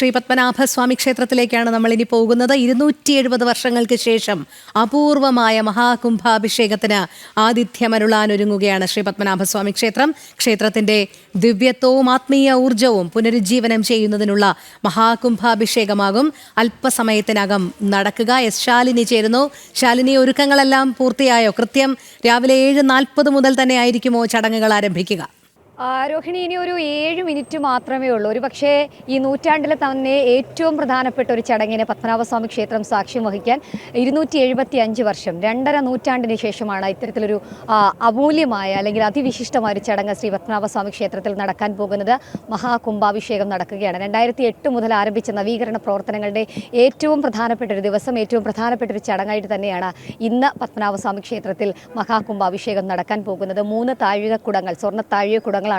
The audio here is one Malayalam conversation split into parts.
ശ്രീ പത്മനാഭസ്വാമി ക്ഷേത്രത്തിലേക്കാണ് നമ്മൾ ഇനി പോകുന്നത്. 270 വർഷങ്ങൾക്ക് ശേഷം അപൂർവമായ മഹാകുംഭാഭിഷേകത്തിന് ആതിഥ്യമരുളാനൊരുങ്ങുകയാണ് ശ്രീ പത്മനാഭസ്വാമി ക്ഷേത്രം. ക്ഷേത്രത്തിന്റെ ദിവ്യത്വവും ആത്മീയ ഊർജവും പുനരുജ്ജീവനം ചെയ്യുന്നതിനുള്ള മഹാകുംഭാഭിഷേകമാകും അല്പസമയത്തിനകം നടക്കുക. എസ് ശാലിനി ചേരുന്നു. ശാലിനി, ഒരുക്കങ്ങളെല്ലാം പൂർത്തിയായോ? കൃത്യം രാവിലെ 7:40 മുതൽ തന്നെ ആയിരിക്കുമോ ചടങ്ങുകൾ ആരംഭിക്കുക? രോഹിണി, ഇനി ഒരു 7 മിനിറ്റ് മാത്രമേ ഉള്ളൂ. ഒരു പക്ഷേ ഈ നൂറ്റാണ്ടിലെ തന്നെ ഏറ്റവും പ്രധാനപ്പെട്ട ഒരു ചടങ്ങിന് പത്മനാഭസ്വാമി ക്ഷേത്രം സാക്ഷ്യം വഹിക്കാൻ 275 വർഷം, 2.5 നൂറ്റാണ്ടിന് ശേഷമാണ് ഇത്തരത്തിലൊരു അമൂല്യമായ അല്ലെങ്കിൽ അതിവിശിഷ്ടമായ ഒരു ചടങ്ങ് ശ്രീ പത്മനാഭസ്വാമി ക്ഷേത്രത്തിൽ നടക്കാൻ പോകുന്നത്. മഹാകുംഭാഭിഷേകം നടക്കുകയാണ്. 2008 മുതൽ ആരംഭിച്ച നവീകരണ പ്രവർത്തനങ്ങളുടെ ഏറ്റവും പ്രധാനപ്പെട്ട ഒരു ദിവസം, ഏറ്റവും പ്രധാനപ്പെട്ട ഒരു ചടങ്ങായിട്ട് തന്നെയാണ് ഇന്ന് പത്മനാഭസ്വാമി ക്ഷേത്രത്തിൽ മഹാകുംഭാഭിഷേകം നടക്കാൻ പോകുന്നത്. 3 താഴികക്കുടങ്ങൾ, സ്വർണ്ണ താഴികക്കുടങ്ങൾ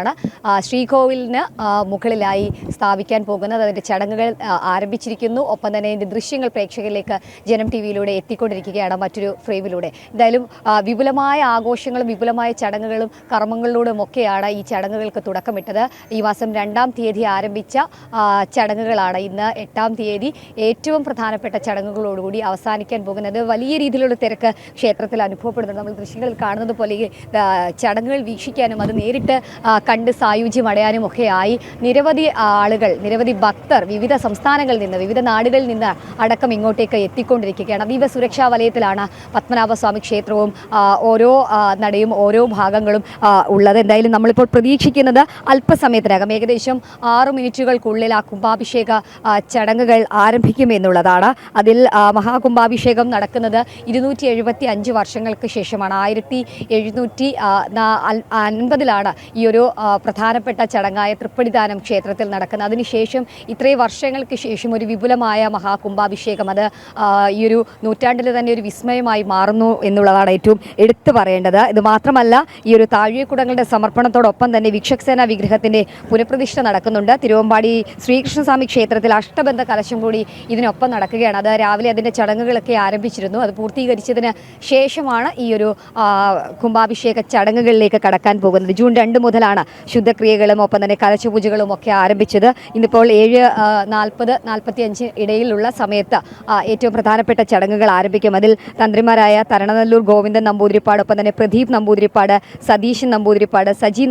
ശ്രീകോവിലിന് മുകളിലായി സ്ഥാപിക്കാൻ പോകുന്നത്. അതിന്റെ ചടങ്ങുകൾ ആരംഭിച്ചിരിക്കുന്നു. ഒപ്പം തന്നെ ഇതിന്റെ ദൃശ്യങ്ങൾ പ്രേക്ഷകരിലേക്ക് ജനം ടിവിയിലൂടെ എത്തിക്കൊണ്ടിരിക്കുകയാണ് മറ്റൊരു ഫ്രെയിമിലൂടെ. എന്തായാലും വിപുലമായ ആഘോഷങ്ങളും വിപുലമായ ചടങ്ങുകളും കർമ്മങ്ങളിലൂടെയും ഒക്കെയാണ് ഈ ചടങ്ങുകൾക്ക് തുടക്കമിട്ടത്. ഈ മാസം 2-ാം തീയതി ആരംഭിച്ച ചടങ്ങുകളാണ് ഇന്ന് 8-ാം തീയതി ഏറ്റവും പ്രധാനപ്പെട്ട ചടങ്ങുകളോടുകൂടി അവസാനിക്കാൻ പോകുന്നത്. വലിയ രീതിയിലുള്ള തിരക്ക് ക്ഷേത്രത്തിൽ അനുഭവപ്പെടുന്നുണ്ട്. നമ്മൾ ദൃശ്യങ്ങളിൽ കാണുന്നത് പോലെ ചടങ്ങുകൾ വീക്ഷിക്കാനും അത് നേരിട്ട് കണ്ട് സായുജ്യം അടയാനും ഒക്കെയായി നിരവധി ആളുകൾ, നിരവധി ഭക്തർ വിവിധ സംസ്ഥാനങ്ങളിൽ നിന്ന്, വിവിധ നാടുകളിൽ നിന്ന് അടക്കം ഇങ്ങോട്ടേക്ക് എത്തിക്കൊണ്ടിരിക്കുകയാണ്. അതീവ സുരക്ഷാ വലയത്തിലാണ് പത്മനാഭസ്വാമി ക്ഷേത്രവും ഓരോ നടയും ഓരോ ഭാഗങ്ങളും ഉള്ളത്. എന്തായാലും നമ്മളിപ്പോൾ പ്രതീക്ഷിക്കുന്നത് അല്പസമയത്തിനകം ഏകദേശം 6 മിനിറ്റുകൾക്കുള്ളിൽ ആ കുംഭാഭിഷേക ചടങ്ങുകൾ ആരംഭിക്കുമെന്നുള്ളതാണ്. അതിൽ മഹാകുംഭാഭിഷേകം നടക്കുന്നത് 275 വർഷങ്ങൾക്ക് ശേഷമാണ്. 1750 ഈ ഒരു പ്രധാനപ്പെട്ട ചടങ്ങായ തൃപ്പടിദാനം ക്ഷേത്രത്തിൽ നടക്കുന്നത്. അതിനുശേഷം ഇത്രയും വർഷങ്ങൾക്ക് ശേഷം ഒരു വിപുലമായ മഹാകുംഭാഭിഷേകം, അത് ഈ ഒരു നൂറ്റാണ്ടിൽ തന്നെ ഒരു വിസ്മയമായി മാറുന്നു എന്നുള്ളതാണ് ഏറ്റവും എടുത്തു പറയേണ്ടത്. ഇത് മാത്രമല്ല, ഈ ഒരു താഴികക്കുടങ്ങളുടെ സമർപ്പണത്തോടൊപ്പം തന്നെ വിക്ഷക്സേന വിഗ്രഹത്തിന്റെ പുനഃപ്രതിഷ്ഠ നടക്കുന്നുണ്ട്. തിരുവമ്പാടി ശ്രീകൃഷ്ണസ്വാമി ക്ഷേത്രത്തിൽ അഷ്ടബന്ധ കലശം കൂടി ഇതിനൊപ്പം നടക്കുകയാണ്. അത് രാവിലെ അതിന്റെ ചടങ്ങുകളൊക്കെ ആരംഭിച്ചിരുന്നു. അത് പൂർത്തീകരിച്ചതിന് ശേഷമാണ് ഈ ഒരു കുംഭാഭിഷേക ചടങ്ങുകളിലേക്ക് കടക്കാൻ പോകുന്നത്. ജൂൺ 2 മുതലാണ് ശുദ്ധക്രിയകളും ഒപ്പം തന്നെ കലശപൂജകളും ഒക്കെ ആരംഭിച്ചത്. ഇന്നിപ്പോൾ 7:40-45 ഇടയിലുള്ള സമയത്ത് ഏറ്റവും പ്രധാനപ്പെട്ട ചടങ്ങുകൾ ആരംഭിക്കും. അതിൽ തന്ത്രിമാരായ തരണനല്ലൂർ ഗോവിന്ദൻ നമ്പൂതിരിപ്പാട്, ഒപ്പം തന്നെ പ്രദീപ് നമ്പൂതിരിപ്പാട്, സതീശൻ നമ്പൂതിരിപ്പാട്, സജി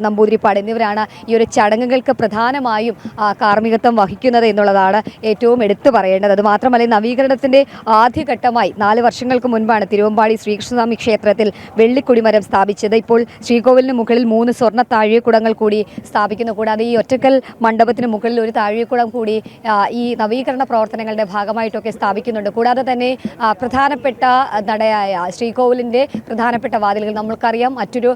നമ്പൂതിരിപ്പാട് എന്നിവരാണ് ഈ ഒരു ചടങ്ങുകൾക്ക് പ്രധാനമായും കാർമ്മികത്വം വഹിക്കുന്നത് എന്നുള്ളതാണ് ഏറ്റവും എടുത്തു പറയേണ്ടത്. അത് മാത്രമല്ല, നവീകരണത്തിന്റെ ആദ്യഘട്ടമായി 4 വർഷങ്ങൾക്ക് മുൻപാണ് തിരുവമ്പാടി ശ്രീകൃഷ്ണസ്വാമി ക്ഷേത്രത്തിൽ വെള്ളിക്കൊടിമരം സ്ഥാപിച്ചത്. ഇപ്പോൾ ശ്രീകോവിലിന് മുകളിൽ 3 സ്വർണ്ണ താഴികക്കുടങ്ങൾ കൂടി സ്ഥാപിക്കുന്നു. കൂടാതെ ഈ ഒറ്റക്കൽ മണ്ഡപത്തിന് മുകളിൽ ഒരു താഴികക്കുടം കൂടി ഈ നവീകരണ പ്രവർത്തനങ്ങളുടെ ഭാഗമായിട്ടൊക്കെ സ്ഥാപിക്കുന്നുണ്ട്. കൂടാതെ തന്നെ പ്രധാനപ്പെട്ട നടയായ ശ്രീകോവിലിൻ്റെ പ്രധാനപ്പെട്ട വാതിലുകൾ, നമ്മൾക്കറിയാം മറ്റൊരു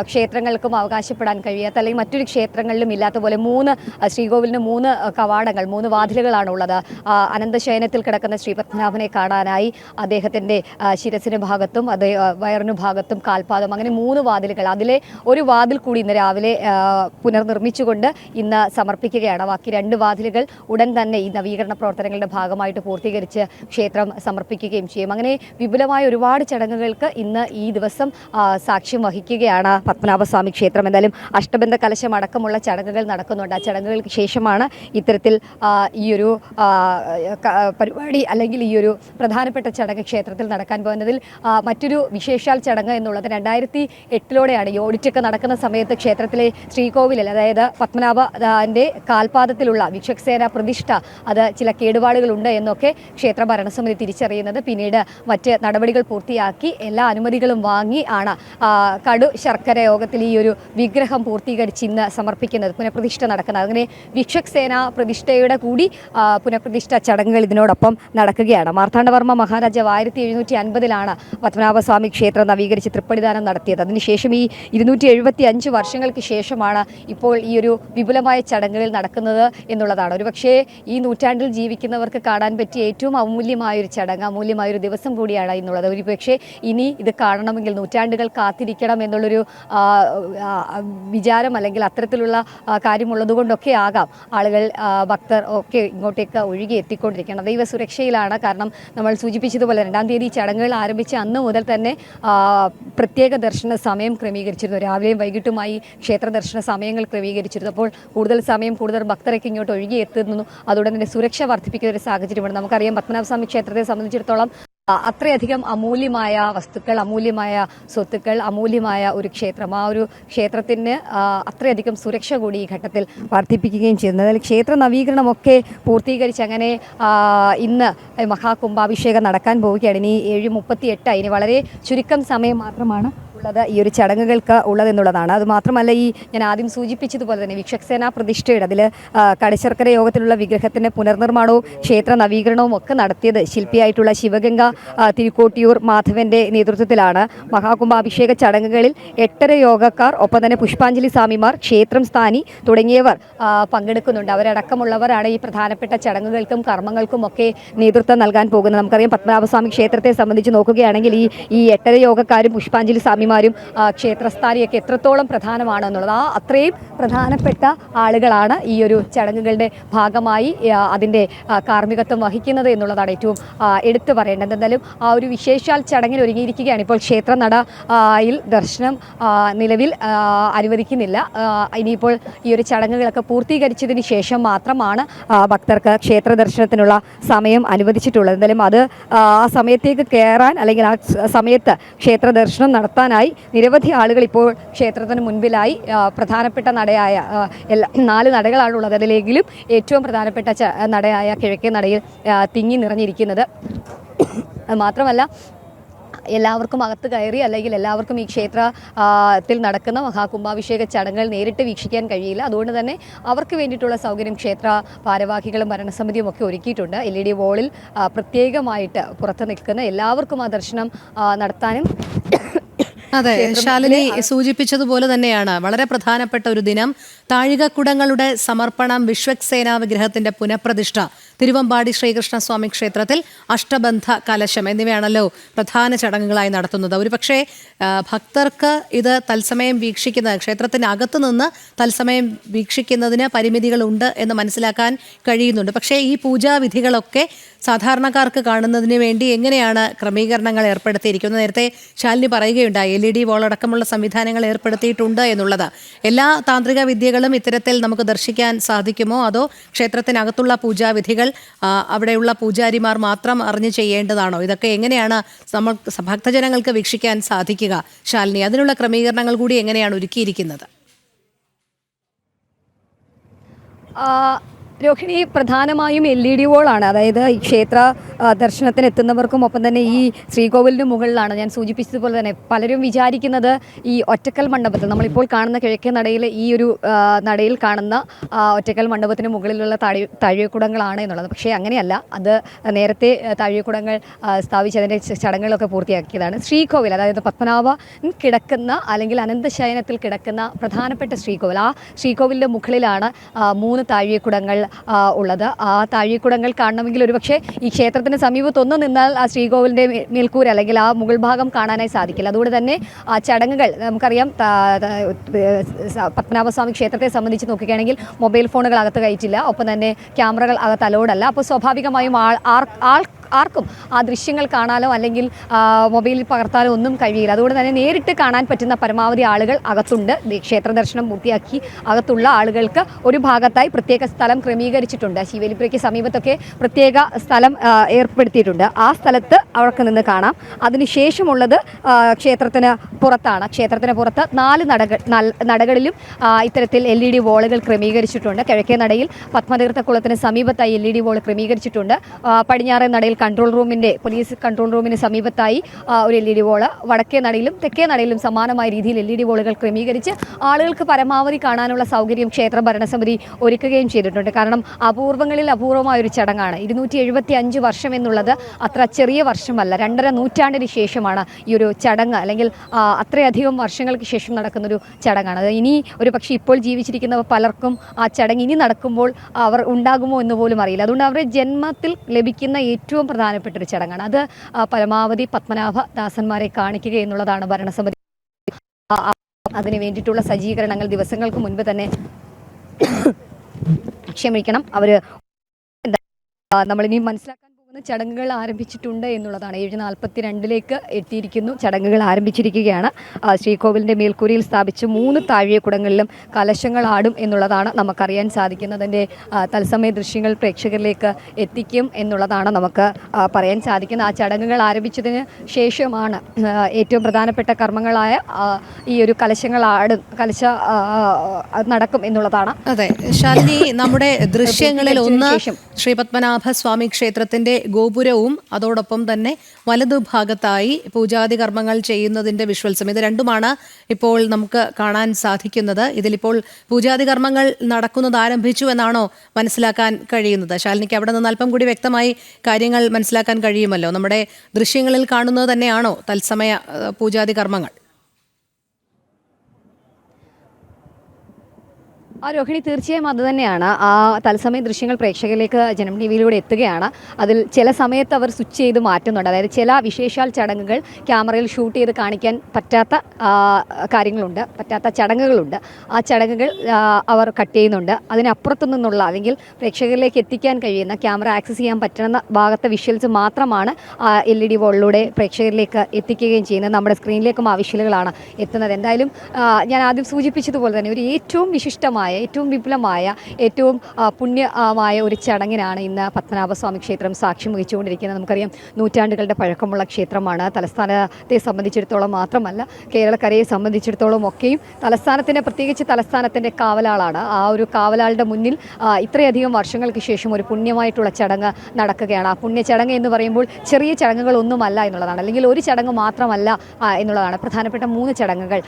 ക്ഷേത്രങ്ങൾക്കും അവകാശപ്പെടാൻ കഴിയാത്ത അല്ലെങ്കിൽ മറ്റൊരു ക്ഷേത്രങ്ങളിലും ഇല്ലാത്ത പോലെ ശ്രീകോവിലിന് 3 കവാടങ്ങൾ, 3 വാതിലുകളാണ് ഉള്ളത്. അനന്തശയനത്തിൽ കിടക്കുന്ന ശ്രീ പത്മനാഭനെ കാണാനായി അദ്ദേഹത്തിൻ്റെ ശിരസിന് ഭാഗത്തും വയറിനു ഭാഗത്തും കാൽപാദം, അങ്ങനെ 3 വാതിലുകൾ. അതിലെ ഒരു വാതിൽ കൂടി ഇന്ന് രാവിലെ പുനർനിർമ്മിച്ചുകൊണ്ട് ഇന്ന് സമർപ്പിക്കുകയാണ്. ബാക്കി 2 വാതിലുകൾ ഉടൻ തന്നെ ഈ നവീകരണ പ്രവർത്തനങ്ങളുടെ ഭാഗമായിട്ട് പൂർത്തീകരിച്ച് ക്ഷേത്രം സമർപ്പിക്കുകയും ചെയ്യും. അങ്ങനെ വിപുലമായ ഒരുപാട് ചടങ്ങുകൾക്ക് ഇന്ന് ഈ ദിവസം സാക്ഷ്യം വഹിക്കുകയാണ് പത്മനാഭസ്വാമി ക്ഷേത്രം. എന്തായാലും അഷ്ടബന്ധ കലശം അടക്കമുള്ള ചടങ്ങുകൾ നടക്കുന്നുണ്ട്. ആ ചടങ്ങുകൾക്ക് ശേഷമാണ് ഇത്തരത്തിൽ ഈ ഒരു പരിപാടി അല്ലെങ്കിൽ ഈ ഒരു പ്രധാനപ്പെട്ട ചടങ്ങ് ക്ഷേത്രത്തിൽ നടക്കാൻ പോകുന്നതിൽ മറ്റൊരു വിശേഷാൽ ചടങ്ങ് എന്നുള്ളത് 2008 ഈ ഓഡിറ്റൊക്കെ നടക്കുന്ന സമയത്ത് ക്ഷേത്രത്തിലെ ശ്രീകോവിലിൽ, അതായത് പത്മനാഭന്റെ കാൽപാദത്തിലുള്ള വിക്ഷക്സേന പ്രതിഷ്ഠ, അത് ചില കേടുപാടുകളുണ്ട് എന്നൊക്കെ ക്ഷേത്ര ഭരണസമിതി തിരിച്ചറിയുന്നത്. പിന്നീട് മറ്റ് നടപടികൾ പൂർത്തിയാക്കി എല്ലാ അനുമതികളും വാങ്ങി ആണ് കടു ശർക്കര യോഗത്തിൽ ഈ ഒരു വിഗ്രഹം പൂർത്തീകരിച്ച് ഇന്ന് സമർപ്പിക്കുന്നത്, പുനഃപ്രതിഷ്ഠ നടക്കുന്നത്. അങ്ങനെ വിക്ഷക്സേന പ്രതിഷ്ഠയുടെ കൂടി പുനഃപ്രതിഷ്ഠ ചടങ്ങുകൾ ഇതിനോടൊപ്പം നടക്കുകയാണ്. മാർത്താണ്ഡവർമ്മ മഹാരാജാവ് 1750 പത്മനാഭസ്വാമി ക്ഷേത്രം നവീകരിച്ച് തൃപ്പടിദാനം നടത്തിയത്. അതിനുശേഷം ഈ 275 വർഷങ്ങൾക്ക് ശേഷമാണ് ഇപ്പോൾ ഈ ഒരു വിപുലമായ ചടങ്ങുകൾ നടക്കുന്നത് എന്നുള്ളതാണ്. ഒരുപക്ഷേ ഈ നൂറ്റാണ്ടിൽ ജീവിക്കുന്നവർക്ക് കാണാൻ പറ്റിയ ഏറ്റവും അമൂല്യമായൊരു ചടങ്ങ്, അമൂല്യമായൊരു ദിവസം കൂടിയാണ് എന്നുള്ളത്. ഒരുപക്ഷേ ഇനി ഇത് കാണണമെങ്കിൽ നൂറ്റാണ്ടുകൾ കാത്തിരിക്കണം എന്നുള്ളൊരു വിചാരം അല്ലെങ്കിൽ അത്തരത്തിലുള്ള കാര്യമുള്ളതുകൊണ്ടൊക്കെ ആകാം ആളുകൾ, ഭക്തർ ഒക്കെ ഇങ്ങോട്ടേക്ക് ഒഴുകി എത്തിക്കൊണ്ടിരിക്കണം. ദൈവ സുരക്ഷയിലാണ്. കാരണം നമ്മൾ സൂചിപ്പിച്ചതുപോലെ 2-ാം തീയതി ചടങ്ങുകൾ ആരംഭിച്ച അന്ന് മുതൽ തന്നെ പ്രത്യേക ദർശന സമയം ക്രമീകരിച്ചിരുന്നു. രാവിലെയും വൈകിട്ടും പ്രത്യേകമായി ക്ഷേത്ര ദർശന സമയങ്ങൾ ക്രമീകരിച്ചിരുന്നു. അപ്പോൾ കൂടുതൽ സമയം കൂടുതൽ ഭക്തരൊക്കെ ഇങ്ങോട്ട് ഒഴുകിയെത്തുന്നു. അതുകൊണ്ട് തന്നെ സുരക്ഷ വർദ്ധിപ്പിക്കുന്ന ഒരു സാഹചര്യമാണ്. നമുക്കറിയാം പത്മനാഭസ്വാമി ക്ഷേത്രത്തെ സംബന്ധിച്ചിടത്തോളം അത്രയധികം അമൂല്യമായ വസ്തുക്കൾ, അമൂല്യമായ സ്വത്തുക്കൾ, അമൂല്യമായ ഒരു ക്ഷേത്രം. ആ ഒരു ക്ഷേത്രത്തിന് അത്രയധികം സുരക്ഷ കൂടി ഈ ഘട്ടത്തിൽ വർദ്ധിപ്പിക്കുകയും ചെയ്യുന്നത്. അതായത് ക്ഷേത്ര നവീകരണമൊക്കെ പൂർത്തീകരിച്ച് അങ്ങനെ ഇന്ന് മഹാകുംഭാഭിഷേകം നടക്കാൻ പോവുകയാണ്. ഇനി 7:38 ഇനി വളരെ ചുരുക്കം സമയം മാത്രമാണ് ഉള്ളത് ഈ ഒരു ചടങ്ങുകൾക്ക് ഉള്ളതെന്നുള്ളതാണ്. അത് മാത്രമല്ല, ഈ ഞാൻ ആദ്യം സൂചിപ്പിച്ചതുപോലെ തന്നെ വിക്ഷക്സേന പ്രതിഷ്ഠയുടെ അതിൽ കടശർക്കര യോഗത്തിലുള്ള വിഗ്രഹത്തിന്റെ പുനർനിർമ്മാണവും ക്ഷേത്ര നവീകരണവും ഒക്കെ നടത്തിയത് ശില്പിയായിട്ടുള്ള ശിവഗംഗ തിരുക്കോട്ടിയൂർ മാധവന്റെ നേതൃത്വത്തിലാണ്. മഹാകുംഭാഭിഷേക ചടങ്ങുകളിൽ 8 യോഗക്കാർ, ഒപ്പം തന്നെ പുഷ്പാഞ്ജലി സ്വാമിമാർ, ക്ഷേത്രം സ്ഥാനി തുടങ്ങിയവർ പങ്കെടുക്കുന്നുണ്ട്. അവരടക്കമുള്ളവരാണ് ഈ പ്രധാനപ്പെട്ട ചടങ്ങുകൾക്കും കർമ്മങ്ങൾക്കും ഒക്കെ നേതൃത്വം നൽകാൻ പോകുന്നത്. നമുക്കറിയാം പത്മനാഭസ്വാമി ക്ഷേത്രത്തെ സംബന്ധിച്ച് നോക്കുകയാണെങ്കിൽ ഈ 8 യോഗക്കാരും പുഷ്പാഞ്ജലി സ്വാമിമാരും ക്ഷേത്രസ്ഥാനിയൊക്കെ എത്രത്തോളം പ്രധാനമാണെന്നുള്ളത്, അത്രയും പ്രധാനപ്പെട്ട ആളുകളാണ് ഈ ഒരു ചടങ്ങുകളുടെ ഭാഗമായി അതിൻ്റെ കാർമ്മികത്വം വഹിക്കുന്നത് എന്നുള്ളതാണ് ഏറ്റവും എടുത്തു പറയേണ്ടത്. എന്തായാലും ആ ഒരു വിശേഷാൽ ചടങ്ങിൽ ഒരുങ്ങിയിരിക്കുകയാണ്. ഇപ്പോൾ ക്ഷേത്ര നടയിൽ ദർശനം നിലവിൽ അനുവദിക്കുന്നില്ല. ഇനിയിപ്പോൾ ഈ ഒരു ചടങ്ങുകളൊക്കെ പൂർത്തീകരിച്ചതിന് ശേഷം മാത്രമാണ് ഭക്തർക്ക് ക്ഷേത്ര ദർശനത്തിനുള്ള സമയം അനുവദിച്ചിട്ടുള്ളത്. എന്തായാലും അത് ആ സമയത്തേക്ക് കയറാൻ അല്ലെങ്കിൽ ആ സമയത്ത് ക്ഷേത്ര ദർശനം നടത്താനായി നിരവധി ആളുകൾ ഇപ്പോൾ ക്ഷേത്രത്തിന് മുൻപിലായി പ്രധാനപ്പെട്ട നടയായ 4 നടകളാണുള്ളത്. അതിലെങ്കിലും ഏറ്റവും പ്രധാനപ്പെട്ട നടയായ കിഴക്കേ നടയിൽ തിങ്ങി നിറഞ്ഞിരിക്കുന്നത്. മാത്രമല്ല, എല്ലാവർക്കും അകത്ത് കയറി അല്ലെങ്കിൽ എല്ലാവർക്കും ഈ ക്ഷേത്രത്തിൽ നടക്കുന്ന മഹാകുംഭാഭിഷേക ചടങ്ങുകൾ നേരിട്ട് വീക്ഷിക്കാൻ കഴിയില്ല. അതുകൊണ്ട് തന്നെ അവർക്ക് വേണ്ടിയിട്ടുള്ള സൗകര്യം ക്ഷേത്ര ഭാരവാഹികളും ഭരണസമിതിയും ഒക്കെ ഒരുക്കിയിട്ടുണ്ട്. LED വോളിൽ പ്രത്യേകമായിട്ട് പുറത്ത് നിൽക്കുന്ന എല്ലാവർക്കും ആ ദർശനം നടത്താനും. അതെ, ശാലിനി സൂചിപ്പിച്ചതുപോലെ തന്നെയാണ് വളരെ പ്രധാനപ്പെട്ട ഒരു ദിനം. താഴികക്കുടങ്ങളുടെ സമർപ്പണം, വിശ്വക്സേന വിഗ്രഹത്തിന്റെ പുനഃപ്രതിഷ്ഠ, തിരുവമ്പാടി ശ്രീകൃഷ്ണസ്വാമി ക്ഷേത്രത്തിൽ അഷ്ടബന്ധ കലശം എന്നിവയാണല്ലോ പ്രധാന ചടങ്ങുകളായി നടത്തുന്നത്. ഒരുപക്ഷെ ഭക്തർക്ക് ഇത് തത്സമയം വീക്ഷിക്കുന്നത്, ക്ഷേത്രത്തിനകത്ത് നിന്ന് തത്സമയം വീക്ഷിക്കുന്നതിന് പരിമിതികളുണ്ട് എന്ന് മനസ്സിലാക്കാൻ കഴിയുന്നുണ്ട്. പക്ഷേ ഈ പൂജാവിധികളൊക്കെ സാധാരണക്കാർക്ക് കാണുന്നതിന് വേണ്ടി എങ്ങനെയാണ് ക്രമീകരണങ്ങൾ ഏർപ്പെടുത്തിയിരിക്കുന്നത്? നേരത്തെ ശാലിനി പറയുകയുണ്ടായി LED വോളടക്കമുള്ള സംവിധാനങ്ങൾ ഏർപ്പെടുത്തിയിട്ടുണ്ട് എന്നുള്ളത്. എല്ലാ താന്ത്രിക വിദ്യകളും ഇത്തരത്തിൽ നമുക്ക് ദർശിക്കാൻ സാധിക്കുമോ? അതോ ക്ഷേത്രത്തിനകത്തുള്ള പൂജാവിധികൾ അവിടെയുള്ള പൂജാരിമാർ മാത്രം അറിഞ്ഞു ചെയ്യേണ്ടതാണോ? ഇതൊക്കെ എങ്ങനെയാണ് നമ്മൾ ഭക്തജനങ്ങൾക്ക് വീക്ഷിക്കാൻ സാധിക്കുക ശാലിനി? അതിനുള്ള ക്രമീകരണങ്ങൾ കൂടി എങ്ങനെയാണ് ഒരുക്കിയിരിക്കുന്നത്? രോഹിണി, പ്രധാനമായും LED വോളാണ്. അതായത് ഈ ക്ഷേത്ര ദർശനത്തിന് എത്തുന്നവർക്കും ഒപ്പം തന്നെ ഈ ശ്രീകോവിലിന് മുകളിലാണ്. ഞാൻ സൂചിപ്പിച്ചതുപോലെ തന്നെ പലരും വിചാരിക്കുന്നത് ഈ ഒറ്റക്കൽ മണ്ഡപത്തിൽ, നമ്മളിപ്പോൾ കാണുന്ന കിഴക്കേ നടയിൽ ഈ ഒരു നടയിൽ കാണുന്ന ഒറ്റക്കൽ മണ്ഡപത്തിന് മുകളിലുള്ള താഴികക്കുടങ്ങളാണ് എന്നുള്ളത്. പക്ഷേ അങ്ങനെയല്ല. അത് നേരത്തെ താഴികക്കുടങ്ങൾ സ്ഥാപിച്ച് അതിൻ്റെ ചടങ്ങുകളൊക്കെ പൂർത്തിയാക്കിയതാണ്. ശ്രീകോവിൽ, അതായത് പത്മനാഭൻ കിടക്കുന്ന അല്ലെങ്കിൽ അനന്തശയനത്തിൽ കിടക്കുന്ന പ്രധാനപ്പെട്ട ശ്രീകോവിൽ, ആ ശ്രീകോവിലിൻ്റെ മുകളിലാണ് 3 താഴികക്കുടങ്ങൾ ഉള്ളത്. ആ താഴികക്കുടങ്ങൾ കാണണമെങ്കിൽ ഒരുപക്ഷെ ഈ ക്ഷേത്രത്തിന് സമീപത്തൊന്നും നിന്നാൽ ആ ശ്രീകോവിലിൻ്റെ മേൽക്കൂര അല്ലെങ്കിൽ ആ മുകൾ ഭാഗം കാണാനായി സാധിക്കില്ല. അതുകൊണ്ട് തന്നെ ആ ചടങ്ങുകൾ നമുക്കറിയാം. പത്മനാഭസ്വാമി ക്ഷേത്രത്തെ സംബന്ധിച്ച് നോക്കുകയാണെങ്കിൽ മൊബൈൽ ഫോണുകൾ അകത്ത് കയറ്റില്ല, ഒപ്പം തന്നെ ക്യാമറകൾ അകത്ത് അലോഡല്ല. അപ്പോൾ സ്വാഭാവികമായും ആർക്കും ആ ദൃശ്യങ്ങൾ കാണാനോ അല്ലെങ്കിൽ മൊബൈലിൽ പകർത്താനോ ഒന്നും കഴിയില്ല. അതുകൊണ്ട് തന്നെ നേരിട്ട് കാണാൻ പറ്റുന്ന പരമാവധി ആളുകൾ അകത്തുണ്ട്. ക്ഷേത്ര ദർശനം പൂർത്തിയാക്കി അകത്തുള്ള ആളുകൾക്ക് ഒരു ഭാഗത്തായി പ്രത്യേക സ്ഥലം ക്രമീകരിച്ചിട്ടുണ്ട്. ശിവലിപുരയ്ക്ക് സമീപത്തൊക്കെ പ്രത്യേക സ്ഥലം ഏർപ്പെടുത്തിയിട്ടുണ്ട്. ആ സ്ഥലത്ത് അവർക്ക് നിന്ന് കാണാം. അതിനുശേഷമുള്ളത് ക്ഷേത്രത്തിന് പുറത്താണ്. ക്ഷേത്രത്തിന് പുറത്ത് 4 നടകളിലും ഇത്തരത്തിൽ LED വോളുകൾ ക്രമീകരിച്ചിട്ടുണ്ട്. കിഴക്കേ നടയിൽ പത്മതീർത്ഥക്കുളത്തിന് സമീപത്തായി LED വോൾ ക്രമീകരിച്ചിട്ടുണ്ട്. പടിഞ്ഞാറേ നടയിൽ പോലീസ് കൺട്രോൾ റൂമിന് സമീപത്തായി ഒരു LED വോള്, വടക്കേ നടയിലും തെക്കേ നടയിലും സമാനമായ രീതിയിൽ LED വോളുകൾ ക്രമീകരിച്ച് ആളുകൾക്ക് പരമാവധി കാണാനുള്ള സൗകര്യം ക്ഷേത്ര ഭരണസമിതി ഒരുക്കുകയും ചെയ്തിട്ടുണ്ട്. കാരണം അപൂർവങ്ങളിൽ അപൂർവമായ ഒരു ചടങ്ങാണ്. 275 വർഷം എന്നുള്ളത് അത്ര ചെറിയ വർഷമല്ല. 2.5 നൂറ്റാണ്ടിന് ശേഷമാണ് ഈ ഒരു ചടങ്ങ്, അല്ലെങ്കിൽ അത്രയധികം വർഷങ്ങൾക്ക് ശേഷം നടക്കുന്നൊരു ചടങ്ങാണ്. അത് ഇനി ഒരു പക്ഷേ ഇപ്പോൾ ജീവിച്ചിരിക്കുന്ന പലർക്കും ആ ചടങ്ങ് ഇനി നടക്കുമ്പോൾ അവർ ഉണ്ടാകുമോ എന്ന് പോലും അറിയില്ല. അതുകൊണ്ട് അവരുടെ ജന്മത്തിൽ ലഭിക്കുന്ന ഏറ്റവും പ്രധാനപ്പെട്ട ഒരു ചടങ്ങാണ്. അത് പരമാവധി പത്മനാഭദാസന്മാരെ കാണിക്കുക എന്നുള്ളതാണ് ഭരണസമിതി. അതിന് വേണ്ടിയിട്ടുള്ള സജ്ജീകരണങ്ങൾ ദിവസങ്ങൾക്ക് മുൻപ് തന്നെ ക്ഷമിക്കണം അവര് നമ്മളിനി മനസ്സിലാക്കാൻ പോകുന്ന ചടങ്ങുകൾ ആരംഭിച്ചിട്ടുണ്ട് എന്നുള്ളതാണ്. 7:42 എത്തിയിരിക്കുന്നു. ചടങ്ങുകൾ ആരംഭിച്ചിരിക്കുകയാണ്. ശ്രീകോവിലിൻ്റെ മേൽക്കൂരയിൽ സ്ഥാപിച്ച് 3 താഴികക്കുടങ്ങളിലും കലശങ്ങൾ ആടും എന്നുള്ളതാണ് നമുക്കറിയാൻ സാധിക്കുന്നതിൻ്റെ തത്സമയ ദൃശ്യങ്ങൾ പ്രേക്ഷകരിലേക്ക് എത്തിക്കും എന്നുള്ളതാണ് നമുക്ക് പറയാൻ സാധിക്കുന്നത്. ആ ചടങ്ങുകൾ ആരംഭിച്ചതിന് ശേഷമാണ് ഏറ്റവും പ്രധാനപ്പെട്ട കർമ്മങ്ങളായ ഈ ഒരു കലശ നടക്കും എന്നുള്ളതാണ്. അതെ ശാലിനി, നമ്മുടെ ദൃശ്യങ്ങളിൽ ഒന്ന് ശ്രീപത്മനാഭ സ്വാമി ക്ഷേത്രത്തിന്റെ ഗോപുരവും അതോടൊപ്പം തന്നെ വലതുഭാഗത്തായി പൂജാതി കർമ്മങ്ങൾ ചെയ്യുന്നതിന്റെ വിഷ്വൽസും, ഇത് രണ്ടുമാണ് ഇപ്പോൾ നമുക്ക് കാണാൻ സാധിക്കുന്നത്. ഇതിലിപ്പോൾ പൂജാതി കർമ്മങ്ങൾ നടക്കുന്നത് ആരംഭിച്ചു എന്നാണോ മനസ്സിലാക്കാൻ കഴിയുന്നത്? ശാലിനിക്ക് അവിടെ നിന്ന് അല്പം കൂടി വ്യക്തമായി കാര്യങ്ങൾ മനസ്സിലാക്കാൻ കഴിയുമല്ലോ. നമ്മുടെ ദൃശ്യങ്ങളിൽ കാണുന്നത് തന്നെയാണോ തത്സമയ പൂജാതി കർമ്മങ്ങൾ? രോഹിണി, തീർച്ചയായും അത് തന്നെയാണ്. ആ തത്സമയ ദൃശ്യങ്ങൾ പ്രേക്ഷകരിലേക്ക് ജനം ടി വിയിലൂടെ എത്തുകയാണ്. അതിൽ ചില സമയത്ത് അവർ സ്വിച്ച് ചെയ്ത് മാറ്റുന്നുണ്ട്. അതായത് ചില വിശേഷാൽ ചടങ്ങുകൾ ക്യാമറയിൽ ഷൂട്ട് ചെയ്ത് കാണിക്കാൻ പറ്റാത്ത കാര്യങ്ങളുണ്ട്, പറ്റാത്ത ചടങ്ങുകളുണ്ട്. ആ ചടങ്ങുകൾ അവർ കട്ട് ചെയ്യുന്നുണ്ട്. അതിനപ്പുറത്തു നിന്നുള്ള അല്ലെങ്കിൽ പ്രേക്ഷകരിലേക്ക് എത്തിക്കാൻ കഴിയുന്ന, ക്യാമറ ആക്സസ് ചെയ്യാൻ പറ്റുന്ന ഭാഗത്തെ വിഷ്വൽസ് മാത്രമാണ് LED വോളിലൂടെ പ്രേക്ഷകരിലേക്ക് എത്തിക്കുകയും ചെയ്യുന്നത്. നമ്മുടെ സ്ക്രീനിലേക്കും ആ വിഷ്വലുകളാണ് എത്തുന്നത്. എന്തായാലും ഞാൻ ആദ്യം സൂചിപ്പിച്ചതുപോലെ തന്നെ ഒരു ഏറ്റവും വിശിഷ്ടമായ, ഏറ്റവും വിപുലമായ, ഏറ്റവും പുണ്യമായ ഒരു ചടങ്ങിനാണ് ഇന്ന് പത്മനാഭസ്വാമി ക്ഷേത്രം സാക്ഷ്യം വഹിച്ചുകൊണ്ടിരിക്കുന്നത്. നമുക്കറിയാം, നൂറ്റാണ്ടുകളുടെ പഴക്കമുള്ള ക്ഷേത്രമാണ്. തലസ്ഥാനത്തെ സംബന്ധിച്ചിടത്തോളം മാത്രമല്ല, കേരളക്കരയെ സംബന്ധിച്ചിടത്തോളം ഒക്കെയും തലസ്ഥാനത്തിൻ്റെ, പ്രത്യേകിച്ച് തലസ്ഥാനത്തിൻ്റെ കാവലാളാണ്. ആ ഒരു കാവലാളുടെ മുന്നിൽ ഇത്രയധികം വർഷങ്ങൾക്ക് ശേഷം ഒരു പുണ്യമായിട്ടുള്ള ചടങ്ങ് നടക്കുകയാണ്. ആ പുണ്യ ചടങ്ങ് എന്ന് പറയുമ്പോൾ ചെറിയ ചടങ്ങുകളൊന്നുമല്ല എന്നുള്ളതാണ്, അല്ലെങ്കിൽ ഒരു ചടങ്ങ് മാത്രമല്ല എന്നുള്ളതാണ്. പ്രധാനപ്പെട്ട 3 ചടങ്ങുകൾ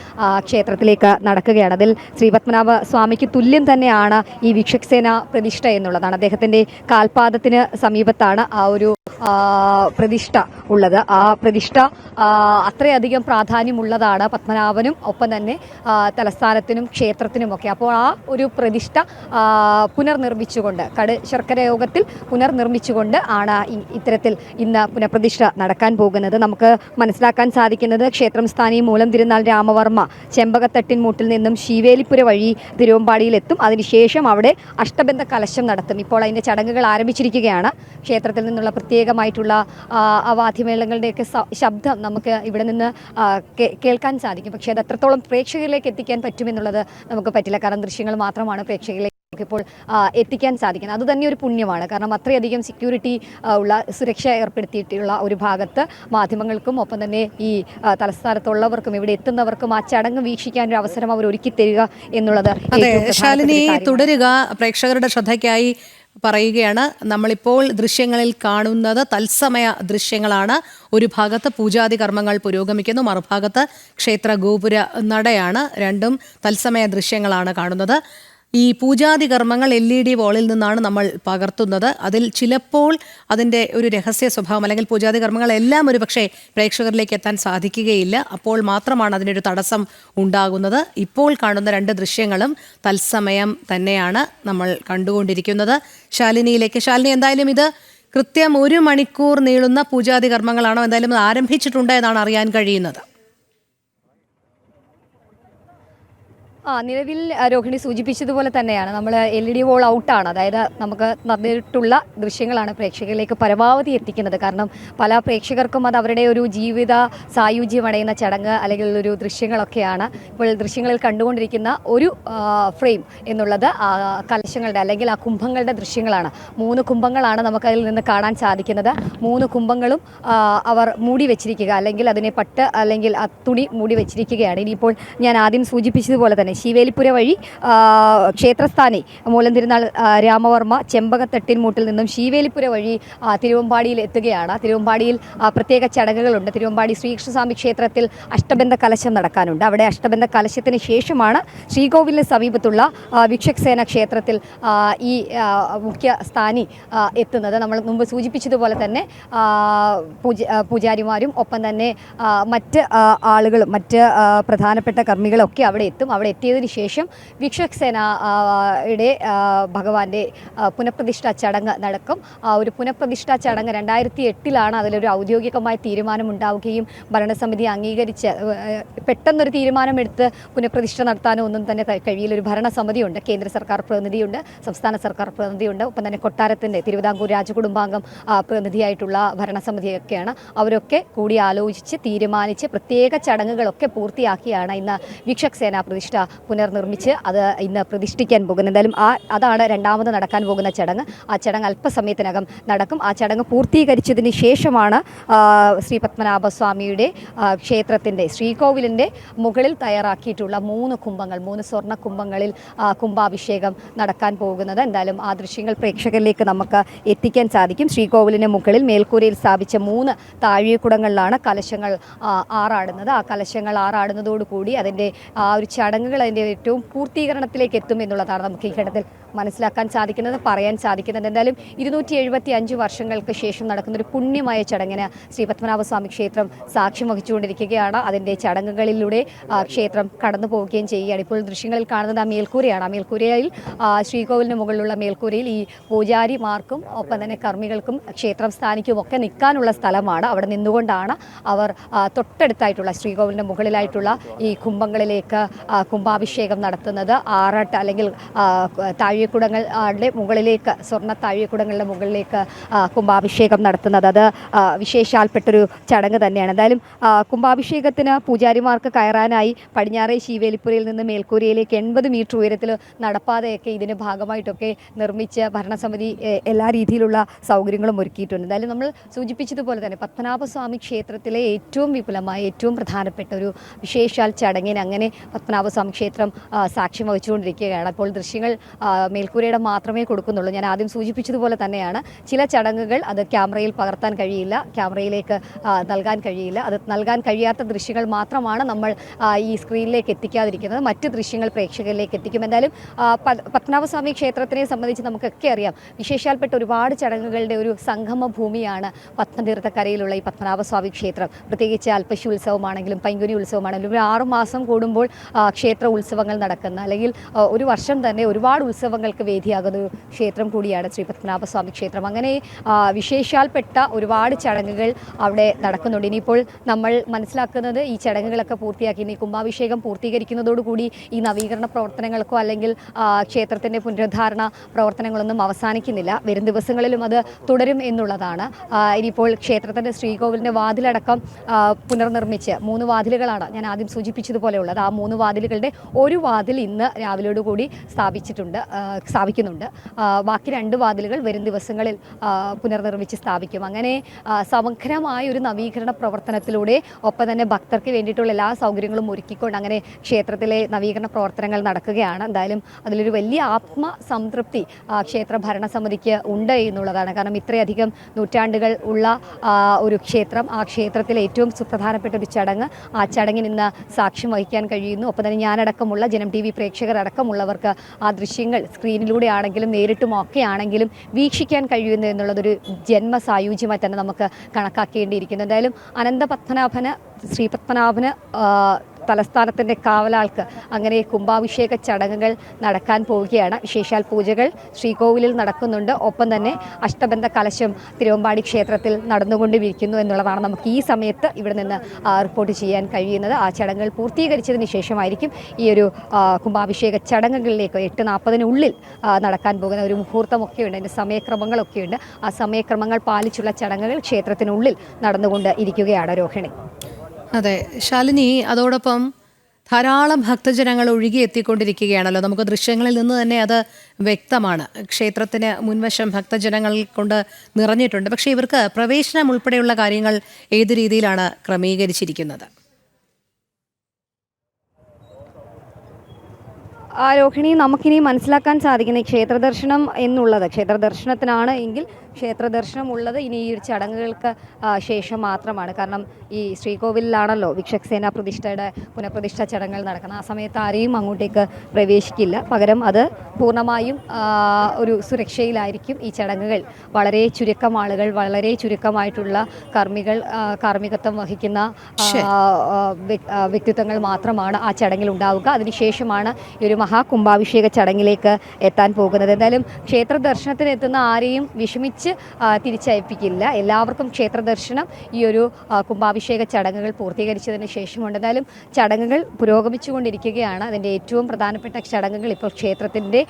ക്ഷേത്രത്തിലേക്ക് നടക്കുകയാണ്. അതിൽ ശ്രീപത്മനാഭ സ്വാമിക്ക് തുല്യം തന്നെയാണ് ഈ വിക്ഷക്സേന പ്രതിഷ്ഠ എന്നുള്ളതാണ്. അദ്ദേഹത്തിൻ്റെ കാൽപാദത്തിന് സമീപത്താണ് ആ ഒരു പ്രതിഷ്ഠ ഉള്ളത്. ആ പ്രതിഷ്ഠ അത്രയധികം പ്രാധാന്യമുള്ളതാണ് പത്മനാഭനും ഒപ്പം തന്നെ തലസ്ഥാനത്തിനും ക്ഷേത്രത്തിനുമൊക്കെ. അപ്പോൾ ആ ഒരു പ്രതിഷ്ഠ പുനർനിർമ്മിച്ചുകൊണ്ട്, ശർക്കര യോഗത്തിൽ പുനർനിർമ്മിച്ചുകൊണ്ട് ആണ് ഇത്തരത്തിൽ ഇന്ന് പുനഃപ്രതിഷ്ഠ നടക്കാൻ പോകുന്നത്. നമുക്ക് മനസ്സിലാക്കാൻ സാധിക്കുന്നത്, ക്ഷേത്രം സ്ഥാനി മൂലം തിരുനാൾ രാമവർമ്മ ചെമ്പകത്തട്ടിൻമൂട്ടിൽ നിന്നും ശീവേലിപ്പുര വഴി തിരുവമ്പാടിയിലെത്തും. അതിനുശേഷം അവിടെ അഷ്ടബന്ധ കലശം നടത്തും. ഇപ്പോൾ അതിൻ്റെ ചടങ്ങുകൾ ആരംഭിച്ചിരിക്കുകയാണ്. ക്ഷേത്രത്തിൽ നിന്നുള്ള പ്രത്യേകമായിട്ടുള്ള വാദ്യമേളങ്ങളുടെയൊക്കെ ശബ്ദം നമുക്ക് ഇവിടെ നിന്ന് കേൾക്കാൻ സാധിക്കും. പക്ഷേ അത് എത്രത്തോളം പ്രേക്ഷകരിലേക്ക് എത്തിക്കാൻ പറ്റുമെന്നുള്ളത് നമുക്ക് പറ്റില്ല. കാരണം ദൃശ്യങ്ങൾ മാത്രമാണ് പ്രേക്ഷകരിലേക്ക് ഇപ്പോൾ എത്തിക്കാൻ സാധിക്കുന്നത്. അതുതന്നെ ഒരു പുണ്യമാണ്. കാരണം അത്രയധികം സെക്യൂരിറ്റി ഉള്ള, സുരക്ഷ ഏർപ്പെടുത്തിയിട്ടുള്ള ഒരു ഭാഗത്ത് മാധ്യമങ്ങൾക്കും ഒപ്പം തന്നെ ഈ തലസ്ഥാനത്തുള്ളവർക്കും ഇവിടെ എത്തുന്നവർക്കും ആ ചടങ്ങ് വീക്ഷിക്കാൻ ഒരു അവസരം അവർ ഒരുക്കി തരിക എന്നുള്ളത്. ശാലിനി, തുടരുക. പ്രേക്ഷകരുടെ ശ്രദ്ധയ്ക്കായി പറയുകയാണ്, നമ്മളിപ്പോൾ ദൃശ്യങ്ങളിൽ കാണുന്നത് തത്സമയ ദൃശ്യങ്ങളാണ്. ഒരു ഭാഗത്ത് പൂജാതി കർമ്മങ്ങൾ പുരോഗമിക്കുന്നു, മറുഭാഗത്ത് ക്ഷേത്ര ഗോപുര നടയാണ്. രണ്ടും തത്സമയ ദൃശ്യങ്ങളാണ് കാണുന്നത്. ഈ പൂജാതി കർമ്മങ്ങൾ LED വോളിൽ നിന്നാണ് നമ്മൾ പകർത്തുന്നത്. അതിൽ ചിലപ്പോൾ അതിൻ്റെ ഒരു രഹസ്യ സ്വഭാവം, അല്ലെങ്കിൽ പൂജാതി കർമ്മങ്ങളെല്ലാം ഒരു പക്ഷേ പ്രേക്ഷകരിലേക്ക് എത്താൻ സാധിക്കുകയില്ല. അപ്പോൾ മാത്രമാണ് അതിനൊരു തടസ്സം ഉണ്ടാകുന്നത്. ഇപ്പോൾ കാണുന്ന 2 ദൃശ്യങ്ങളും തത്സമയം തന്നെയാണ് നമ്മൾ കണ്ടുകൊണ്ടിരിക്കുന്നത്. ശാലിനിയിലേക്ക്. ശാലിനി, എന്തായാലും ഇത് കൃത്യം 1 മണിക്കൂർ നീളുന്ന പൂജാതി കർമ്മങ്ങളാണോ? എന്തായാലും അത് ആരംഭിച്ചിട്ടുണ്ട് എന്നാണ് അറിയാൻ കഴിയുന്നത്. നിലവിൽ രോഹിണി സൂചിപ്പിച്ചതുപോലെ തന്നെയാണ്, നമ്മൾ LED വോൾ ഔട്ടാണ്. അതായത് നമുക്ക് നടന്നിട്ടുള്ള ദൃശ്യങ്ങളാണ് പ്രേക്ഷകരിലേക്ക് പരമാവധി എത്തിക്കുന്നത്. കാരണം പല പ്രേക്ഷകർക്കും അത് അവരുടെ ഒരു ജീവിത സായുജ്യമടയുന്ന ചടങ്ങ് അല്ലെങ്കിൽ ഒരു ദൃശ്യങ്ങളൊക്കെയാണ്. ഇപ്പോൾ ദൃശ്യങ്ങളിൽ കണ്ടുകൊണ്ടിരിക്കുന്ന ഒരു ഫ്രെയിം എന്നുള്ളത് കലശങ്ങളുടെ അല്ലെങ്കിൽ ആ കുംഭങ്ങളുടെ ദൃശ്യങ്ങളാണ്. 3 കുംഭങ്ങളാണ് നമുക്കതിൽ നിന്ന് കാണാൻ സാധിക്കുന്നത്. 3 കുംഭങ്ങളും അവർ മൂടി വെച്ചിരിക്കുക, അല്ലെങ്കിൽ അതിനെ പട്ട് അല്ലെങ്കിൽ ആ തുണി മൂടി വെച്ചിരിക്കുകയാണ്. ഇനിയിപ്പോൾ ഞാൻ ആദ്യം സൂചിപ്പിച്ചതുപോലെ തന്നെ ശീവേലിപ്പുര വഴി ക്ഷേത്രസ്ഥാനി മൂലം തിരുനാൾ രാമവർമ്മ ചെമ്പകത്തട്ടിൻമൂട്ടിൽ നിന്നും ശീവേലിപ്പുര വഴി തിരുവമ്പാടിയിൽ എത്തുകയാണ്. തിരുവമ്പാടിയിൽ പ്രത്യേക ചടങ്ങുകളുണ്ട്. തിരുവമ്പാടി ശ്രീകൃഷ്ണസ്വാമി ക്ഷേത്രത്തിൽ അഷ്ടബന്ധ കലശം നടക്കാനുണ്ട്. അവിടെ അഷ്ടബന്ധ കലശത്തിന് ശേഷമാണ് ശ്രീകോവിലിന് സമീപത്തുള്ള വിക്ഷക്സേന ക്ഷേത്രത്തിൽ ഈ മുഖ്യ സ്ഥാനി എത്തുന്നത്. നമ്മൾ മുമ്പ് സൂചിപ്പിച്ചതുപോലെ തന്നെ പൂജാരിമാരും ഒപ്പം തന്നെ മറ്റ് ആളുകളും മറ്റ് പ്രധാനപ്പെട്ട കർമ്മികളൊക്കെ അവിടെ എത്തും. അവിടെ എത്തിയതിനു ശേഷം വിക്ഷക്സേന ഭഗവാന്റെ പുനഃപ്രതിഷ്ഠാ ചടങ്ങ് നടക്കും. ഒരു പുനഃപ്രതിഷ്ഠാ ചടങ്ങ് 2008 അതിലൊരു ഔദ്യോഗികമായ തീരുമാനമുണ്ടാവുകയും ഭരണസമിതി അംഗീകരിച്ച് പെട്ടെന്നൊരു തീരുമാനമെടുത്ത് പുനഃപ്രതിഷ്ഠ നടത്താനോ ഒന്നും തന്നെ കഴിയില്ല. ഒരു ഭരണസമിതിയുണ്ട്, കേന്ദ്ര സർക്കാർ പ്രതിനിധിയുണ്ട്, സംസ്ഥാന സർക്കാർ പ്രതിനിധിയുണ്ട്, ഒപ്പം തന്നെ കൊട്ടാരത്തിൻ്റെ തിരുവിതാംകൂർ രാജകുടുംബാംഗം പ്രതിനിധിയായിട്ടുള്ള ഭരണസമിതിയൊക്കെയാണ്. അവരൊക്കെ കൂടി ആലോചിച്ച് തീരുമാനിച്ച് പ്രത്യേക ചടങ്ങുകളൊക്കെ പൂർത്തിയാക്കിയാണ് ഇന്ന് വിക്ഷക്സേന പ്രതിഷ്ഠ പുനർനിർമ്മിച്ച് അത് ഇന്ന് പ്രതിഷ്ഠിക്കാൻ പോകുന്നത്. എന്തായാലും അതാണ് രണ്ടാമത് നടക്കാൻ പോകുന്ന ചടങ്ങ്. ആ ചടങ്ങ് അല്പസമയത്തിനകം നടക്കും. ആ ചടങ്ങ് പൂർത്തീകരിച്ചതിന് ശേഷമാണ് ശ്രീ പത്മനാഭസ്വാമിയുടെ ക്ഷേത്രത്തിൻ്റെ ശ്രീകോവിലിൻ്റെ മുകളിൽ തയ്യാറാക്കിയിട്ടുള്ള 3 കുംഭങ്ങൾ, 3 സ്വർണ്ണ കുംഭങ്ങളിൽ കുംഭാഭിഷേകം നടക്കാൻ പോകുന്നത്. എന്തായാലും ആ ദൃശ്യങ്ങൾ പ്രേക്ഷകരിലേക്ക് നമുക്ക് എത്തിക്കാൻ സാധിക്കും. ശ്രീകോവിലിന് മുകളിൽ മേൽക്കൂരയിൽ സ്ഥാപിച്ച 3 താഴികക്കുടങ്ങളിലാണ് കലശങ്ങൾ ആറാടുന്നത്. ആ കലശങ്ങൾ ആറാടുന്നതോടുകൂടി അതിൻ്റെ ആ ഒരു ചടങ്ങുകൾ അതിൻ്റെ ഏറ്റവും പൂർത്തീകരണത്തിലേക്ക് എത്തും എന്നുള്ളതാണ് നമുക്ക് ഈ ഘട്ടത്തിൽ മനസ്സിലാക്കാൻ സാധിക്കുന്നത്, പറയാൻ സാധിക്കുന്നത്. എന്തായാലും 275 വർഷങ്ങൾക്ക് ശേഷം നടക്കുന്നൊരു പുണ്യമായ ചടങ്ങിന് ശ്രീ പത്മനാഭസ്വാമി ക്ഷേത്രം സാക്ഷ്യം വഹിച്ചുകൊണ്ടിരിക്കുകയാണ്. അതിൻ്റെ ചടങ്ങുകളിലൂടെ ക്ഷേത്രം കടന്നു പോവുകയും ചെയ്യുകയാണ്. ഇപ്പോൾ ദൃശ്യങ്ങളിൽ കാണുന്നത് ആ മേൽക്കൂരയാണ്. ആ മേൽക്കൂരയിൽ ശ്രീകോവിലിന് മുകളിലുള്ള മേൽക്കൂരയിൽ ഈ പൂജാരിമാർക്കും ഒപ്പം തന്നെ കർമ്മികൾക്കും ക്ഷേത്രം സ്ഥാനിക്കും ഒക്കെ നിൽക്കാനുള്ള സ്ഥലമാണ്. അവിടെ നിന്നുകൊണ്ടാണ് അവർ തൊട്ടടുത്തായിട്ടുള്ള ശ്രീകോവിലിൻ്റെ മുകളിലായിട്ടുള്ള ഈ കുംഭങ്ങളിലേക്ക് കുംഭാഭിഷേകം നടത്തുന്നത്. ആറാട്ട് അല്ലെങ്കിൽ താഴികക്കുടങ്ങളുടെ മുകളിലേക്ക്, സ്വർണ്ണ താഴികക്കുടങ്ങളുടെ മുകളിലേക്ക് കുംഭാഭിഷേകം നടത്തുന്നത് അത് വിശേഷാൽപ്പെട്ടൊരു ചടങ്ങ് തന്നെയാണ്. എന്തായാലും കുംഭാഭിഷേകത്തിന് പൂജാരിമാർക്ക് കയറാനായി പടിഞ്ഞാറേ ശീവേലിപ്പുരയിൽ നിന്ന് മേൽക്കൂരയിലേക്ക് 80 മീറ്റർ ഉയരത്തിൽ നടപ്പാതയൊക്കെ ഇതിൻ്റെ ഭാഗമായിട്ടൊക്കെ നിർമ്മിച്ച് ഭരണസമിതി എല്ലാ രീതിയിലുള്ള സൗകര്യങ്ങളും ഒരുക്കിയിട്ടുണ്ട്. എന്തായാലും നമ്മൾ സൂചിപ്പിച്ചതുപോലെ തന്നെ പത്മനാഭസ്വാമി ക്ഷേത്രത്തിലെ ഏറ്റവും വിപുലമായ, ഏറ്റവും പ്രധാനപ്പെട്ട ഒരു വിശേഷാൽ ചടങ്ങിന് അങ്ങനെ പത്മനാഭസ്വാമി ക്ഷേത്രം സാക്ഷ്യം വഹിച്ചുകൊണ്ടിരിക്കുകയാണ്. അപ്പോൾ ദൃശ്യങ്ങൾ മേൽക്കൂരയുടെ മാത്രമേ കൊടുക്കുന്നുള്ളൂ. ഞാൻ ആദ്യം സൂചിപ്പിച്ചതുപോലെ തന്നെയാണ് ചില ചടങ്ങുകൾ അത് ക്യാമറയിൽ പകർത്താൻ കഴിയില്ല, ക്യാമറയിലേക്ക് നൽകാൻ കഴിയില്ല. അത് നൽകാൻ കഴിയാത്ത ദൃശ്യങ്ങൾ മാത്രമാണ് നമ്മൾ ഈ സ്ക്രീനിലേക്ക് എത്തിക്കാതിരിക്കുന്നത്. മറ്റ് ദൃശ്യങ്ങൾ പ്രേക്ഷകരിലേക്ക് എത്തിക്കും. എന്തായാലും പത്മനാഭസ്വാമി ക്ഷേത്രത്തിനെ സംബന്ധിച്ച് നമുക്കൊക്കെ അറിയാം, വിശേഷാൽപ്പെട്ട ഒരുപാട് ചടങ്ങുകളുടെ ഒരു സംഗമ ഭൂമിയാണ് പത്മതീർത്ഥക്കരയിലുള്ള ഈ പത്മനാഭസ്വാമി ക്ഷേത്രം. പ്രത്യേകിച്ച് അൽപ്പശി ഉത്സവമാണെങ്കിലും പൈങ്കുനി ഉത്സവമാണെങ്കിലും ഒരു 6 മാസം കൂടുമ്പോൾ ക്ഷേത്ര ഉത്സവങ്ങൾ നടക്കുന്ന, അല്ലെങ്കിൽ ഒരു വർഷം തന്നെ ഒരുപാട് ഉത്സവങ്ങൾക്ക് വേദിയാകുന്ന ഒരു ക്ഷേത്രം കൂടിയാണ് ശ്രീ പത്മനാഭസ്വാമി ക്ഷേത്രം. അങ്ങനെ വിശേഷാൽപ്പെട്ട ഒരുപാട് ചടങ്ങുകൾ അവിടെ നടക്കുന്നുണ്ട്. ഇനിയിപ്പോൾ നമ്മൾ മനസ്സിലാക്കുന്നത് ഈ ചടങ്ങുകളൊക്കെ പൂർത്തിയാക്കി ഇനി കുംഭാഭിഷേകം പൂർത്തീകരിക്കുന്നതോടുകൂടി ഈ നവീകരണ പ്രവർത്തനങ്ങൾക്കോ അല്ലെങ്കിൽ ക്ഷേത്രത്തിൻ്റെ പുനരുദ്ധാരണ പ്രവർത്തനങ്ങളൊന്നും അവസാനിക്കുന്നില്ല. വരും ദിവസങ്ങളിലും അത് തുടരും എന്നുള്ളതാണ്. ഇനിയിപ്പോൾ ക്ഷേത്രത്തിൻ്റെ ശ്രീകോവിലിൻ്റെ വാതിലടക്കം പുനർനിർമ്മിച്ച് 3 വാതിലുകളാണ് ഞാൻ ആദ്യം സൂചിപ്പിച്ചതുപോലെയുള്ളത്. ആ 3 വാതിലുകളുടെ ഒരു വാതിൽ ഇന്ന് രാവിലെയോടുകൂടി സ്ഥാപിക്കുന്നുണ്ട്. ബാക്കി 2 വാതിലുകൾ വരും ദിവസങ്ങളിൽ പുനർനിർമ്മിച്ച് സ്ഥാപിക്കും. അങ്ങനെ സമഗ്രമായ ഒരു നവീകരണ പ്രവർത്തനത്തിലൂടെ ഒപ്പം തന്നെ ഭക്തർക്ക് വേണ്ടിയിട്ടുള്ള എല്ലാ സൗകര്യങ്ങളും ഒരുക്കിക്കൊണ്ട് അങ്ങനെ ക്ഷേത്രത്തിലെ നവീകരണ പ്രവർത്തനങ്ങൾ നടക്കുകയാണ്. എന്തായാലും അതിലൊരു വലിയ ആത്മസംതൃപ്തി ക്ഷേത്ര ഭരണസമിതിക്ക് ഉണ്ട് എന്നുള്ളതാണ്. കാരണം ഇത്രയധികം നൂറ്റാണ്ടുകൾ ഉള്ള ഒരു ക്ഷേത്രം, ആ ക്ഷേത്രത്തിലെ ഏറ്റവും സുപ്രധാനപ്പെട്ട ഒരു ചടങ്ങ്, ആ ചടങ്ങിന് ഇന്ന് സാക്ഷ്യം വഹിക്കാൻ കഴിയുന്നു. ഒപ്പം തന്നെ ഞാനടക്കമുള്ള ജനം TV പ്രേക്ഷകർ അടക്കമുള്ളവർക്ക് ആ ദൃശ്യങ്ങൾ സ്ക്രീനിലൂടെ ആണെങ്കിലും നേരിട്ടും ഒക്കെ ആണെങ്കിലും വീക്ഷിക്കാൻ കഴിയുന്നു എന്നുള്ളതൊരു ജന്മസായുജ്യമായി തന്നെ നമുക്ക് കണക്കാക്കേണ്ടിയിരിക്കുന്നു. എന്തായാലും ശ്രീ പത്മനാഭന് തലസ്ഥാനത്തിൻ്റെ കാവലാൾക്ക് അങ്ങനെ കുംഭാഭിഷേക ചടങ്ങുകൾ നടക്കാൻ പോവുകയാണ്. വിശേഷാൽ പൂജകൾ ശ്രീകോവിലിൽ നടക്കുന്നുണ്ട്. ഒപ്പം തന്നെ അഷ്ടബന്ധ കലശം തിരുവമ്പാടി ക്ഷേത്രത്തിൽ നടന്നുകൊണ്ടിരിക്കുന്നു എന്നുള്ളതാണ് നമുക്ക് ഈ സമയത്ത് ഇവിടെ നിന്ന് റിപ്പോർട്ട് ചെയ്യാൻ കഴിയുന്നത്. ആ ചടങ്ങുകൾ പൂർത്തീകരിച്ചതിന് ശേഷമായിരിക്കും ഈ ഒരു കുംഭാഭിഷേക ചടങ്ങുകളിലേക്ക് 8:40 നടക്കാൻ പോകുന്ന ഒരു മുഹൂർത്തമൊക്കെയുണ്ട്, അതിൻ്റെ സമയക്രമങ്ങളൊക്കെയുണ്ട്. ആ സമയക്രമങ്ങൾ പാലിച്ചുള്ള ചടങ്ങുകൾ ക്ഷേത്രത്തിനുള്ളിൽ നടന്നുകൊണ്ട് ഇരിക്കുകയാണ് രോഹിണി. അതെ ശാലിനി, അതോടൊപ്പം ധാരാളം ഭക്തജനങ്ങൾ ഒഴുകിയെത്തിക്കൊണ്ടിരിക്കുകയാണല്ലോ. നമുക്ക് ദൃശ്യങ്ങളിൽ നിന്ന് തന്നെ അത് വ്യക്തമാണ്. ക്ഷേത്രത്തിന് മുൻവശം ഭക്തജനങ്ങൾ കൊണ്ട് നിറഞ്ഞിട്ടുണ്ട്. പക്ഷേ ഇവർക്ക് പ്രവേശനം ഉൾപ്പെടെയുള്ള കാര്യങ്ങൾ ഏത് രീതിയിലാണ് ക്രമീകരിച്ചിരിക്കുന്നത്? രോഹിണി, നമുക്കിനി മനസ്സിലാക്കാൻ സാധിക്കുന്ന ഈ ക്ഷേത്ര ദർശനം എന്നുള്ളത്, ക്ഷേത്ര ദർശനത്തിനാണ് എങ്കിൽ ക്ഷേത്ര ദർശനം ഉള്ളത് ഇനി ഈ ഒരു ചടങ്ങുകൾക്ക് ശേഷം മാത്രമാണ്. കാരണം ഈ ശ്രീകോവിലാണല്ലോ വിക്ഷക് സേന പ്രതിഷ്ഠയുടെ പുനഃപ്രതിഷ്ഠ ചടങ്ങുകൾ നടക്കുന്നത്. ആ സമയത്ത് ആരെയും അങ്ങോട്ടേക്ക് പ്രവേശിക്കില്ല. പകരം അത് പൂർണ്ണമായും ഒരു സുരക്ഷയിലായിരിക്കും ഈ ചടങ്ങുകൾ. വളരെ ചുരുക്കം ആളുകൾ, വളരെ ചുരുക്കമായിട്ടുള്ള കാർമ്മികത്വം വഹിക്കുന്ന വ്യക്തിത്വങ്ങൾ മാത്രമാണ് ആ ചടങ്ങിൽ ഉണ്ടാവുക. അതിനുശേഷമാണ് ഈ ഒരു മഹാകുംഭാഭിഷേക ചടങ്ങിലേക്ക് എത്താൻ പോകുന്നത്. എന്തായാലും ക്ഷേത്ര ദർശനത്തിന് എത്തുന്ന ആരെയും വിഷമിച്ച് തിരിച്ചയപ്പിക്കില്ല. എല്ലാവർക്കും ക്ഷേത്ര ദർശനം ഈ ഒരു കുംഭാഭിഷേക ചടങ്ങുകൾ പൂർത്തീകരിച്ചതിന് ശേഷമുണ്ട്. എന്തായാലും ചടങ്ങുകൾ പുരോഗമിച്ചുകൊണ്ടിരിക്കുകയാണ്. അതിൻ്റെ ഏറ്റവും പ്രധാനപ്പെട്ട ചടങ്ങുകൾ ഇപ്പോൾ ക്ഷേത്രത്തിൻ്റെ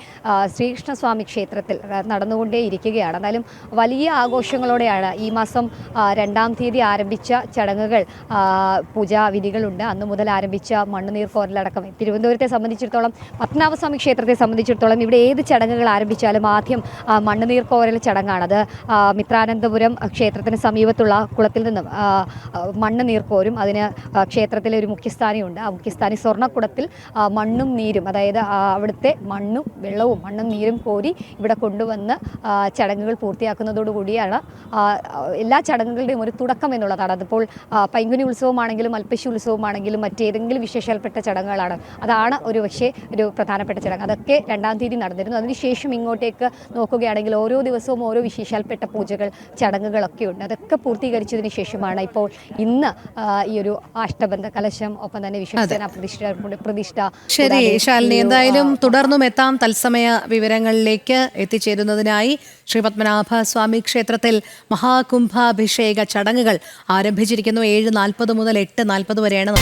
ശ്രീകൃഷ്ണസ്വാമി ക്ഷേത്രത്തിൽ നടന്നുകൊണ്ടേ ഇരിക്കുകയാണ്. എന്തായാലും വലിയ ആഘോഷങ്ങളോടെയാണ് ഈ മാസം 2-ാം തീയതി ആരംഭിച്ച ചടങ്ങുകൾ. പൂജാവിധികളുണ്ട്. അന്നു മുതൽ ആരംഭിച്ച മണ്ണുനീർ കോരലടക്കം തിരുവനന്തപുരത്തെ സംബന്ധിച്ചിടത്തോളം, പത്മനാഭസ്വാമി ക്ഷേത്രത്തെ സംബന്ധിച്ചിടത്തോളം ഇവിടെ ഏത് ചടങ്ങുകൾ ആരംഭിച്ചാലും ആദ്യം മണ്ണുനീർ കോരൽ ചടങ്ങാണത്. മിത്രാനന്തപുരം ക്ഷേത്രത്തിന് സമീപത്തുള്ള കുളത്തിൽ നിന്നും മണ്ണ് നീർക്കോരും. അതിന് ക്ഷേത്രത്തിലെ ഒരു മുഖ്യസ്ഥാനിയുണ്ട്. ആ മുഖ്യസ്ഥാനി സ്വർണ്ണക്കുടത്തിൽ മണ്ണും നീരും, അതായത് അവിടുത്തെ മണ്ണും വെള്ളവും മണ്ണും നീരും കോരി ഇവിടെ കൊണ്ടുവന്ന് ചടങ്ങുകൾ പൂർത്തിയാക്കുന്നതോടുകൂടിയാണ് എല്ലാ ചടങ്ങുകളുടെയും ഒരു തുടക്കം എന്നുള്ളതാണ്. അതിപ്പോൾ പൈങ്കുനി ഉത്സവമാണെങ്കിലും അൽപ്പശി ഉത്സവമാണെങ്കിലും മറ്റേതെങ്കിലും വിശേഷപ്പെട്ട ചടങ്ങുകളാണ്. അതാണ് പക്ഷേ ഒരു പ്രധാനപ്പെട്ട ചടങ്ങ്. അതൊക്കെ 2-ാം തീയതി നടന്നിരുന്നു. അതിനുശേഷം ഇങ്ങോട്ടേക്ക് നോക്കുകയാണെങ്കിൽ ഓരോ ദിവസവും ഓരോ വിശേഷാൽപ്പെട്ട പൂജകൾ, ചടങ്ങുകളൊക്കെ ഉണ്ട്. അതൊക്കെ പൂർത്തീകരിച്ചതിന് ശേഷമാണ് ഇപ്പോൾ ഇന്ന് ഈ ഒരു അഷ്ടബന്ധ കലശം, ഒപ്പം തന്നെ വിശ്വസേന പ്രതിഷ്ഠ. ശരി ശാലിനി, എന്തായാലും തുടർന്നും എത്താം. തത്സമയ വിവരങ്ങളിലേക്ക് എത്തിച്ചേരുന്നതിനായി ശ്രീ പത്മനാഭ സ്വാമി ക്ഷേത്രത്തിൽ മഹാകുംഭാഭിഷേക ചടങ്ങുകൾ ആരംഭിച്ചിരിക്കുന്നു. 7:40 മുതൽ 8:40 വരെയാണ്